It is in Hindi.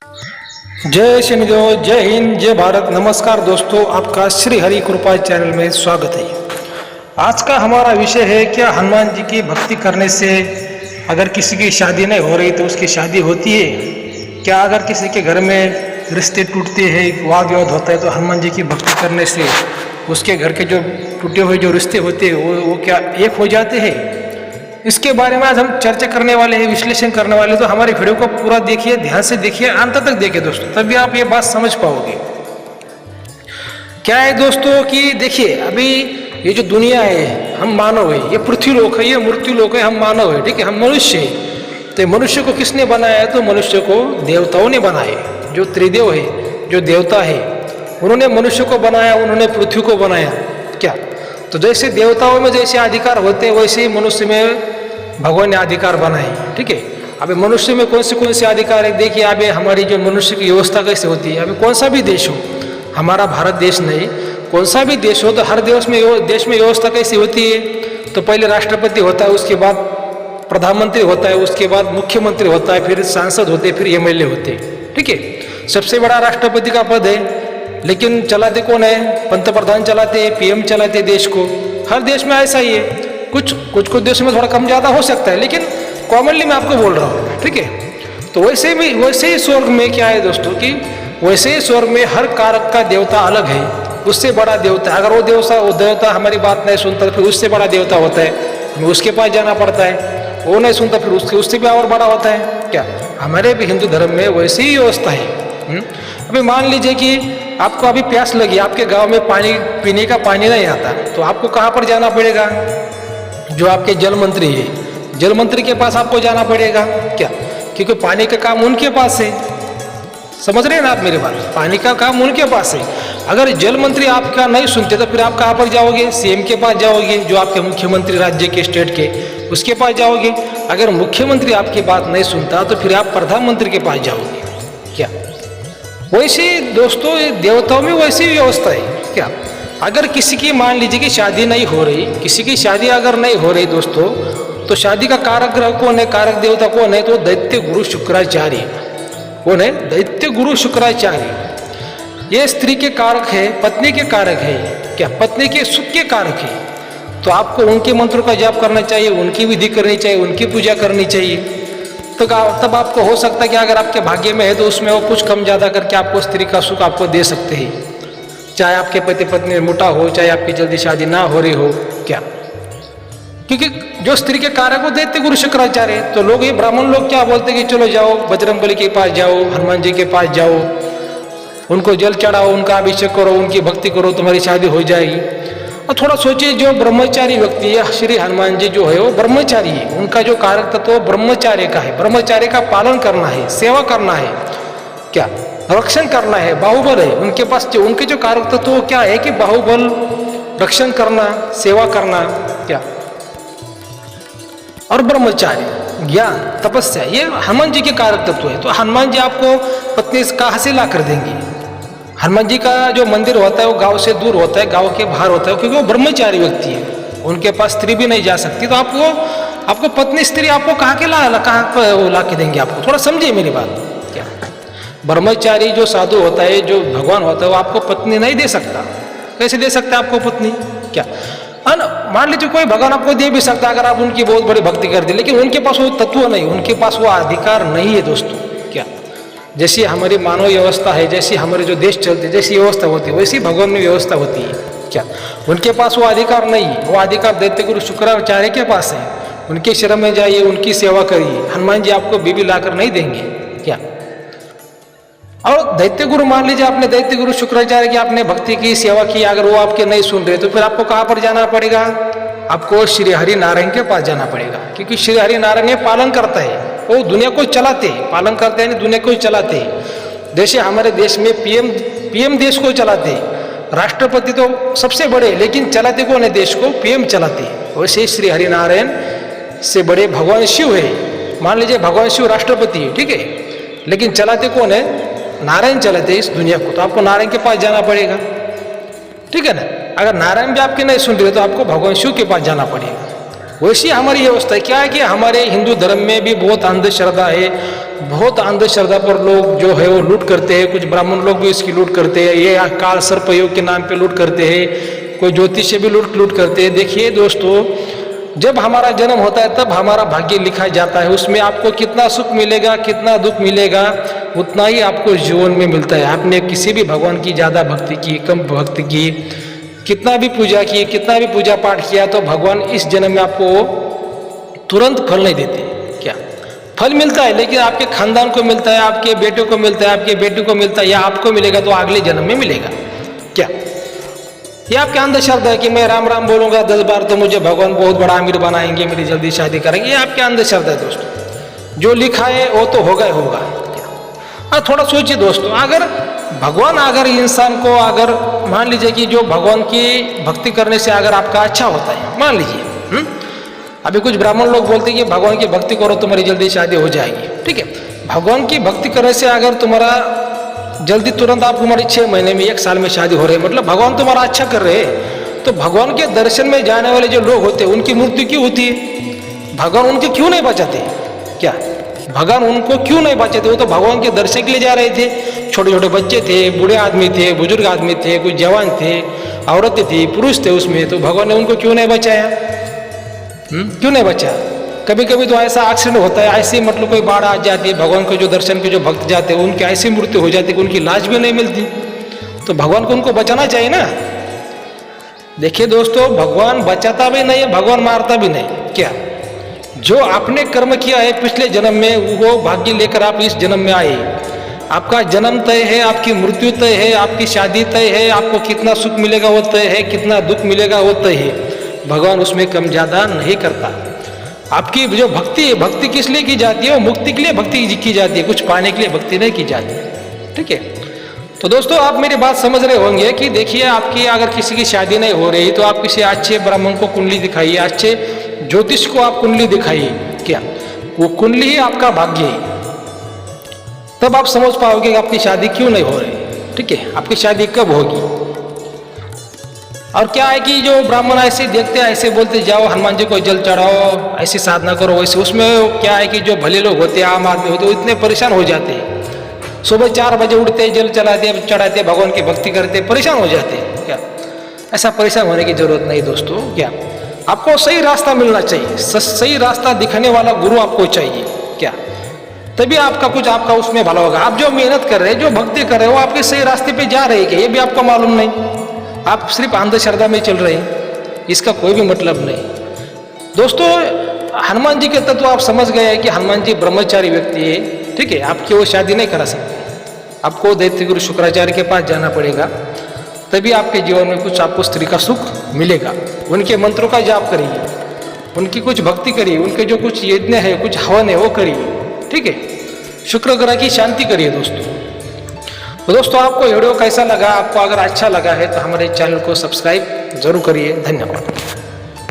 जय शनिदेव, जय हिंद, जय भारत। नमस्कार दोस्तों, आपका श्री हरि कृपा चैनल में स्वागत है। आज का हमारा विषय है क्या हनुमान जी की भक्ति करने से अगर किसी की शादी नहीं हो रही तो उसकी शादी होती है क्या? अगर किसी के घर में रिश्ते टूटते हैं, वाद विवाद होता है तो हनुमान जी की भक्ति करने से उसके घर के जो टूटे हुए जो रिश्ते होते हैं वो क्या एक हो जाते हैं? इसके बारे में आज हम चर्चा करने वाले हैं, विश्लेषण करने वाले। तो हमारी वीडियो को पूरा देखिए, ध्यान से देखिए, अंत तक देखिए दोस्तों, तभी आप ये बात समझ पाओगे। क्या है दोस्तों कि देखिए, अभी ये जो दुनिया है, हम मानव है, ये पृथ्वी लोक है, ये मृत्यु लोक है, हम मानव है, ठीक है, हम मनुष्य है। तो मनुष्य को किसने बनाया है? तो मनुष्य को देवताओं ने बनाया, जो त्रिदेव है, जो देवता है, उन्होंने मनुष्य को बनाया, उन्होंने पृथ्वी को बनाया। क्या? तो जैसे देवताओं में जैसे अधिकार होते हैं वैसे ही मनुष्य में भगवान ने अधिकार बनाए, ठीक है। अभी मनुष्य में कौन से अधिकार है? देखिए, अभी हमारी जो मनुष्य की व्यवस्था कैसे होती है, अभी कौन सा भी देश हो, हमारा भारत देश नहीं, कौन सा भी देश हो, तो हर देश में व्यवस्था कैसी होती है? तो पहले राष्ट्रपति होता है, उसके बाद प्रधानमंत्री होता है, उसके बाद मुख्यमंत्री होता है, फिर सांसद होते हैं, फिर MLA होते हैं, ठीक है। सबसे बड़ा राष्ट्रपति का पद है, लेकिन चलाते कौन है? पंतप्रधान चलाते हैं, PM चलाते हैं देश को। हर देश में ऐसा ही है, कुछ देशों में थोड़ा कम ज़्यादा हो सकता है, लेकिन कॉमनली मैं आपको बोल रहा हूँ, ठीक है। तो वैसे ही स्वर्ग में क्या है दोस्तों कि वैसे ही स्वर्ग में हर कारक का देवता अलग है, उससे बड़ा देवता। अगर वो देवता हमारी बात नहीं सुनता तो फिर उससे बड़ा देवता होता है, हमें उसके पास जाना पड़ता है। वो नहीं सुनता फिर उससे भी और बड़ा होता है। क्या हमारे भी हिंदू धर्म में वैसी ही व्यवस्था है। अभी मान लीजिए कि आपको अभी प्यास लगी, आपके गांव में पानी पीने का पानी नहीं आता, तो आपको कहाँ पर जाना पड़ेगा? जो आपके जल मंत्री है, जल मंत्री के पास आपको जाना पड़ेगा। क्या? क्योंकि पानी का काम उनके पास है। समझ रहे हैं ना आप मेरी बात? पानी का काम उनके पास है। अगर जल मंत्री आपका नहीं सुनते तो फिर आप कहाँ पर जाओगे? CM के पास जाओगे, जो आपके मुख्यमंत्री राज्य के, स्टेट के, उसके पास जाओगे। अगर मुख्यमंत्री आपकी बात नहीं सुनता तो फिर आप प्रधानमंत्री के पास जाओगे। क्या? वैसे दोस्तों, देवताओं में वैसी व्यवस्था है। क्या? अगर किसी की मान लीजिए कि शादी नहीं हो रही, किसी की शादी अगर नहीं हो रही दोस्तों, तो शादी का कारक ग्रह कौन है? कारक देवता कौन है? तो दैत्य गुरु शुक्राचार्य। कौन है? दैत्य गुरु शुक्राचार्य। ये स्त्री के कारक है, पत्नी के कारक है। क्या? पत्नी के सुख के कारक है। तो आपको उनके मंत्रों का जाप करना चाहिए, उनकी विधि करनी चाहिए, उनकी पूजा करनी चाहिए। तो तब आपको हो सकता है कि अगर आपके भाग्य में है तो उसमें वो कुछ कम ज़्यादा करके आपको स्त्री का सुख आपको दे सकते हैं, चाहे आपके पति पत्नी मोटा हो, चाहे आपकी जल्दी शादी ना हो रही हो। क्या? क्योंकि जो स्त्री के कारक हो दैत्य गुरु शुक्राचार्य। तो लोग, ये ब्राह्मण लोग क्या बोलते हैं कि चलो जाओ बजरंगबली के पास जाओ, हनुमान जी के पास जाओ, उनको जल चढ़ाओ, उनका अभिषेक करो, उनकी भक्ति करो, तुम्हारी शादी हो जाएगी। और थोड़ा सोचिए, जो ब्रह्मचारी व्यक्ति है, श्री हनुमान जी जो है वो ब्रह्मचारी है, उनका जो कारक तत्व ब्रह्मचार्य का है, ब्रह्मचार्य का पालन करना है, सेवा करना है, क्या रक्षण करना है, बाहुबल है उनके पास। उनके जो कारक तत्व क्या है कि बाहुबल, रक्षण करना, सेवा करना, क्या, और ब्रह्मचार्य, ज्ञान, तपस्या, ये हनुमान जी के कारक तत्व है। तो हनुमान जी आपको पत्नी कहाँ से ला कर देंगे? हनुमान जी का जो मंदिर होता है वो गांव से दूर होता है, गांव के बाहर होता है, क्योंकि वो ब्रह्मचारी व्यक्ति है, उनके पास स्त्री भी नहीं जा सकती। तो आपको पत्नी स्त्री आपको कहाँ ला के देंगे? आपको थोड़ा समझिए मेरी बात। क्या? ब्रह्मचारी जो साधु होता है, जो भगवान होता है, वो आपको पत्नी नहीं दे सकता। कैसे दे सकता है आपको पत्नी? क्या? मान लीजिए कोई भगवान आपको दे भी सकता है अगर आप उनकी बहुत बड़ी भक्ति कर दी, लेकिन उनके पास वो तत्व नहीं, उनके पास वो अधिकार नहीं है दोस्तों। क्या? जैसी हमारी मानव व्यवस्था है, जैसी हमारे जो देश चलते, जैसी व्यवस्था होती है, वैसी भगवान में व्यवस्था होती है। क्या? उनके पास वो अधिकार नहीं है, वो अधिकार दैत्य गुरु शुक्राचार्य के पास है। उनके शरण में जाइए, उनकी सेवा करिए। हनुमान जी आपको बीबी लाकर नहीं देंगे। क्या? और दैत्य गुरु, मान लीजिए आपने दैत्य गुरु शुक्राचार्य की आपने भक्ति की, सेवा की, अगर वो आपके नहीं सुन रहे तो फिर आपको कहाँ पर जाना पड़ेगा? आपको श्री हरि नारायण के पास जाना पड़ेगा, क्योंकि श्री हरि नारायण ये पालन करता है, वो दुनिया को चलाते हैं, पालन करते हैं, दुनिया को चलाते हैं। जैसे हमारे देश में PM देश को चलाते हैं, राष्ट्रपति तो सबसे बड़े, लेकिन चलाते कौन है देश को? PM चलाते हैं। वैसे श्री हरि नारायण से बड़े भगवान शिव है। मान लीजिए भगवान शिव राष्ट्रपति है, ठीक है, लेकिन चलाते कौन है? नारायण चलाते इस दुनिया को। तो आपको नारायण के पास जाना पड़ेगा, ठीक है ना। अगर नारायण भी आपके नहीं सुन रहे तो आपको भगवान शिव के पास जाना पड़ेगा। वैसी हमारी व्यवस्था है। क्या है कि हमारे हिंदू धर्म में भी बहुत अंधश्रद्धा है, बहुत अंधश्रद्धा पर लोग जो है वो लूट करते हैं, कुछ ब्राह्मण लोग भी इसकी लूट करते हैं, ये काल सर्प योग के नाम पे लूट करते हैं, कोई ज्योतिष भी लूट करते हैं। देखिए दोस्तों, जब हमारा जन्म होता है तब हमारा भाग्य लिखा जाता है, उसमें आपको कितना सुख मिलेगा कितना दुख मिलेगा उतना ही आपको जीवन में मिलता है। आपने किसी भी भगवान की ज़्यादा भक्ति की, कम भक्ति की, कितना भी पूजा की, कितना भी पूजा पाठ किया, तो भगवान इस जन्म में आपको तुरंत फल नहीं देते। क्या फल मिलता है, लेकिन आपके खानदान को मिलता है, आपके बेटे को मिलता है, आपके बेटी को मिलता है, या आपको मिलेगा तो अगले जन्म में मिलेगा। क्या ये आपके अंधश्रद्धा है कि मैं राम राम बोलूंगा 10 बार तो मुझे भगवान बहुत बड़ा अमीर बनाएंगे, मेरी जल्दी शादी करेंगे, ये आपके अंधश्रद्धा है दोस्तों। जो लिखा है वो तो होगा ही होगा। और थोड़ा सोचिए दोस्तों, अगर इंसान को, अगर मान लीजिए कि जो भगवान की भक्ति करने से अगर आपका अच्छा होता है, मान लीजिए अभी कुछ ब्राह्मण लोग बोलते हैं कि भगवान की भक्ति करो तुम्हारी जल्दी शादी हो जाएगी। ठीक है, भगवान की भक्ति करने से अगर तुम्हारा जल्दी तुरंत आप तुम्हारी 6 महीने में 1 साल में शादी हो रही है, मतलब भगवान तुम्हारा अच्छा कर रहे हैं, तो भगवान के दर्शन में जाने वाले जो लोग होते हैं उनकी मृत्यु क्यों होती है? भगवान उनके क्यों नहीं बचाते? क्या भगवान उनको क्यों नहीं बचाते? वो तो भगवान के दर्शन के लिए जा रहे थे, छोटे छोटे बच्चे थे, बूढ़े आदमी थे, बुजुर्ग आदमी थे, कुछ जवान थे, औरतें थी, पुरुष थे उसमें, तो भगवान ने उनको क्यों नहीं बचाया? क्यों नहीं बचाया? कभी कभी तो ऐसा एक्सीडेंट होता है, ऐसे मतलब कोई बाढ़ आ जाती है, भगवान के जो दर्शन के जो भक्त जाते हैं उनकी ऐसी मृत्यु हो जाती है कि उनकी लाश भी नहीं मिलती, तो भगवान को उनको बचाना चाहिए ना। देखिए दोस्तों, भगवान बचाता भी नहीं है, भगवान मारता भी नहीं। क्या जो आपने कर्म किया है पिछले जन्म में, वो भाग्य लेकर आप इस जन्म में आए। आपका जन्म तय है, आपकी मृत्यु तय है, आपकी शादी तय है, आपको कितना सुख मिलेगा वो तय है, कितना दुख मिलेगा वो तय है। भगवान उसमें कम ज्यादा नहीं करता। आपकी जो भक्ति है, भक्ति किस लिए की जाती है? वो मुक्ति के लिए भक्ति की जाती है, कुछ पाने के लिए भक्ति नहीं की जाती। ठीक है, तो दोस्तों आप मेरी बात समझ रहे होंगे कि देखिए, आपकी अगर किसी की शादी नहीं हो रही तो आप किसी अच्छे ब्राह्मण को कुंडली दिखाइए, अच्छे ज्योतिष को आप कुंडली दिखाइए। क्या वो कुंडली ही आपका भाग्य है, तब आप समझ पाओगे कि आपकी शादी क्यों नहीं हो रही। ठीक है, आपकी शादी कब होगी। और क्या है कि जो ब्राह्मण ऐसे देखते हैं, ऐसे बोलते जाओ हनुमान जी को जल चढ़ाओ, ऐसी साधना करो, वैसे उसमें क्या है कि जो भले लोग होते हैं, आम आदमी होते हैं, वो इतने परेशान हो जाते हैं। सुबह 4 बजे उठते, जल चढ़ाते, भगवान की भक्ति करते, परेशान हो जाते हैं। क्या ऐसा परेशान होने की जरूरत नहीं दोस्तों। क्या आपको सही रास्ता मिलना चाहिए, सही रास्ता दिखाने वाला गुरु आपको चाहिए। क्या तभी आपका उसमें भला होगा। आप जो मेहनत कर रहे हैं, जो भक्ति कर रहे हो, आपके सही रास्ते पे जा रहे हैं, ये भी आपको मालूम नहीं। आप सिर्फ अंधश्रद्धा में चल रहे हैं, इसका कोई भी मतलब नहीं। दोस्तों, हनुमान जी के तत्व आप समझ गए हैं कि हनुमान जी ब्रह्मचारी व्यक्ति है। ठीक है, आपकी वो शादी नहीं करा सकते, आपको दैत्य गुरु शुक्राचार्य के पास जाना पड़ेगा, तभी आपके जीवन में कुछ आपको स्त्री का सुख मिलेगा। उनके मंत्रों का जाप करिए, उनकी कुछ भक्ति करिए, उनके जो कुछ यज्ञ है, कुछ हवन है वो करिए। ठीक है, शुक्र ग्रह की शांति करिए दोस्तों। तो दोस्तों, आपको वीडियो कैसा लगा? आपको अगर अच्छा लगा है तो हमारे चैनल को सब्सक्राइब जरूर करिए। धन्यवाद।